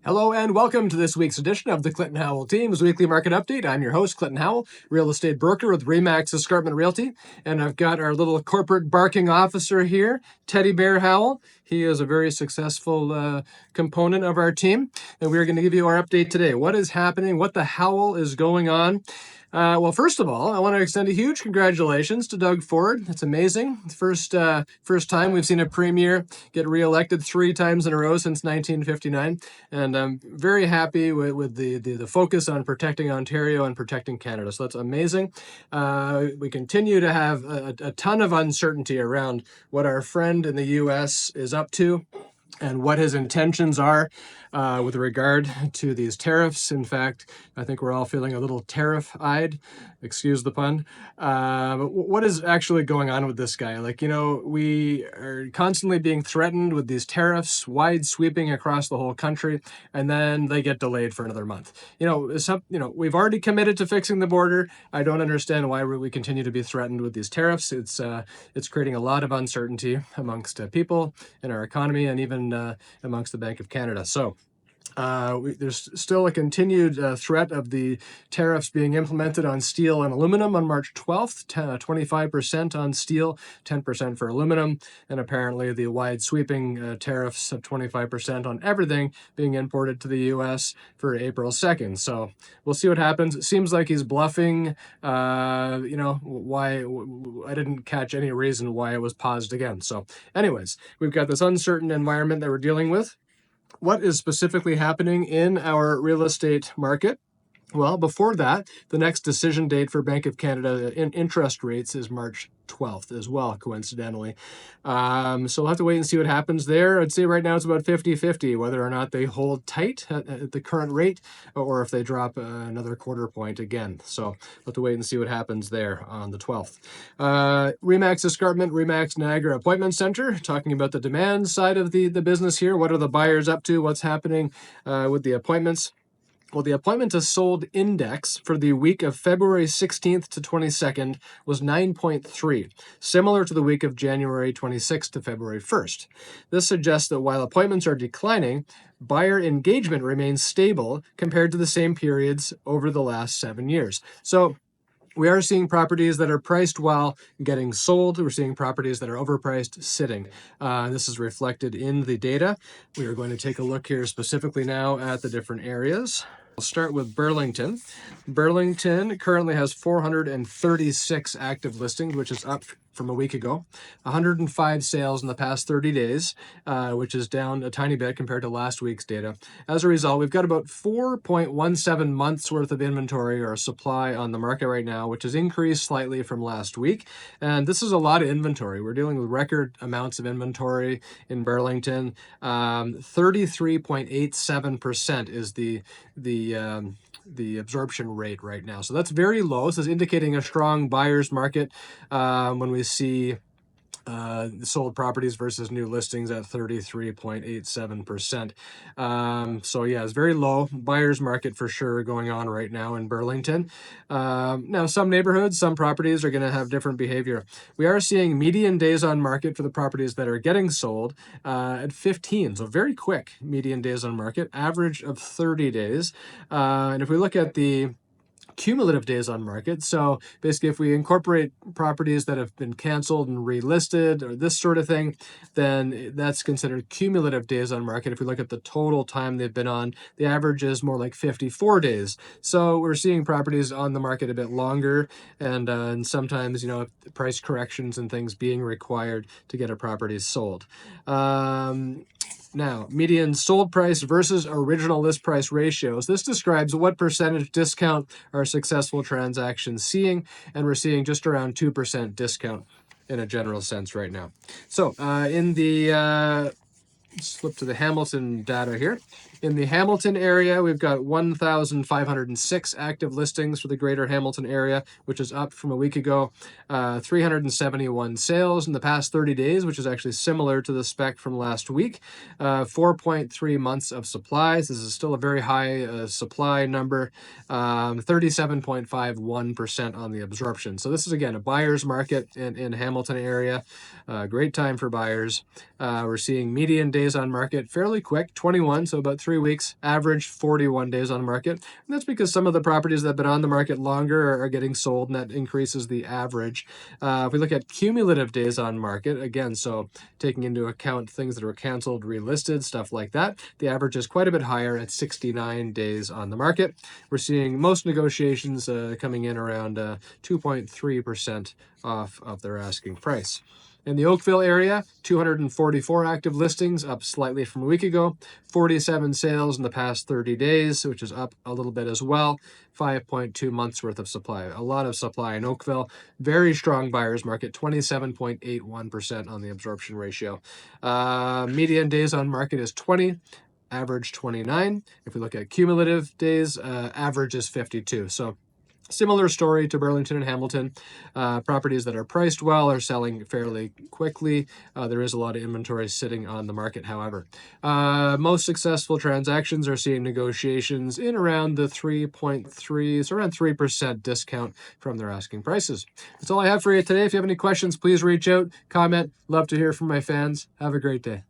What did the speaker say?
Hello and welcome to this week's edition of the Clinton Howell Team's Weekly Market Update. I'm your host, Clinton Howell, real estate broker with RE/MAX Escarpment Realty. And I've got our little corporate barking officer here, Teddy Bear Howell. He is a very successful component of our team. And we're going to give you our update today. What is happening? What the Howell is going on? Well, first of all, I want to extend a huge congratulations to Doug Ford. It's amazing. First time we've seen a premier get reelected 3 times in a row since 1959. And I'm very happy with the focus on protecting Ontario and protecting Canada. So that's amazing. We continue to have a ton of uncertainty around what our friend in the U.S. is up to and what his intentions are with regard to these tariffs. In fact, I think we're all feeling a little tariff-eyed, excuse the pun. But what is actually going on with this guy? We are constantly being threatened with these tariffs, wide sweeping across the whole country, and then they get delayed for another month. We've already committed to fixing the border. I don't understand why we continue to be threatened with these tariffs. It's creating a lot of uncertainty amongst people in our economy and even amongst the Bank of Canada. So there's still a continued threat of the tariffs being implemented on steel and aluminum on March 12th, 25% on steel, 10% for aluminum, and apparently the wide sweeping tariffs of 25% on everything being imported to the U.S. for April 2nd. So we'll see what happens. It seems like he's bluffing. Why I didn't catch any reason why it was paused again. So anyways, we've got this uncertain environment that we're dealing with. What is specifically happening in our real estate market? Well, before that, the next decision date for Bank of Canada in interest rates is March 12th as well, coincidentally. So we'll have to wait and see what happens there. I'd say right now it's about 50-50, whether or not they hold tight at the current rate or if they drop another quarter point again. So we'll have to wait and see what happens there on the 12th. RE/MAX Escarpment, RE/MAX Niagara Appointment Center, talking about the demand side of the business here. What are the buyers up to? What's happening with the appointments? Well, the appointment to sold index for the week of February 16th to 22nd was 9.3, similar to the week of January 26th to February 1st. This suggests that while appointments are declining, buyer engagement remains stable compared to the same periods over the last 7 years. So we are seeing properties that are priced while getting sold. We're seeing properties that are overpriced sitting. This is reflected in the data. We are going to take a look here specifically now at the different areas. We'll start with Burlington. Burlington currently has 436 active listings, which is up from a week ago. 105 sales in the past 30 days, which is down a tiny bit compared to last week's data. As a result, we've got about 4.17 months worth of inventory or supply on the market right now, which has increased slightly from last week. And this is a lot of inventory. We're dealing with record amounts of inventory in Burlington. 33.87% is the absorption rate right now. So that's very low. This is indicating a strong buyer's market when we see sold properties versus new listings at 33.87%. So yeah, it's very low. Buyer's market for sure going on right now in Burlington. Now, some neighborhoods, some properties are going to have different behavior. We are seeing median days on market for the properties that are getting sold at 15. So very quick median days on market, average of 30 days. And if we look at the cumulative days on market. So basically, if we incorporate properties that have been canceled and relisted or this sort of thing, then that's considered cumulative days on market. If we look at the total time they've been on, the average is more like 54 days. So we're seeing properties on the market a bit longer, and sometimes, price corrections and things being required to get a property sold. Now, median sold price versus original list price ratios. This describes what percentage discount are successful transactions seeing, and we're seeing just around 2% discount in a general sense right now. So let's flip to the Hamilton data here. In the Hamilton area, we've got 1,506 active listings for the greater Hamilton area, which is up from a week ago. 371 sales in the past 30 days, which is actually similar to the spec from last week. 4.3 months of supplies. This is still a very high supply number. 37.51% on the absorption. So this is, again, a buyer's market in Hamilton area. Great time for buyers. We're seeing median days days on market fairly quick, 21, so about 3 weeks. Average 41 days on market. And that's because some of the properties that have been on the market longer are getting sold, and that increases the average. If we look at cumulative days on market, again, so taking into account things that were canceled, relisted, stuff like that, the average is quite a bit higher at 69 days on the market. We're seeing most negotiations coming in around 2.3% off of their asking price. In the Oakville area, 244 active listings, up slightly from a week ago. 47 sales in the past 30 days, which is up a little bit as well. 5.2 months worth of supply. A lot of supply in Oakville. Very strong buyer's market, 27.81% on the absorption ratio. Median days on market is 20. Average 29. If we look at cumulative days, average is 52. So similar story to Burlington and Hamilton. Properties that are priced well are selling fairly quickly. There is a lot of inventory sitting on the market, however. Most successful transactions are seeing negotiations in around the 3.3, so around 3% discount from their asking prices. That's all I have for you today. If you have any questions, please reach out, comment. Love to hear from my fans. Have a great day.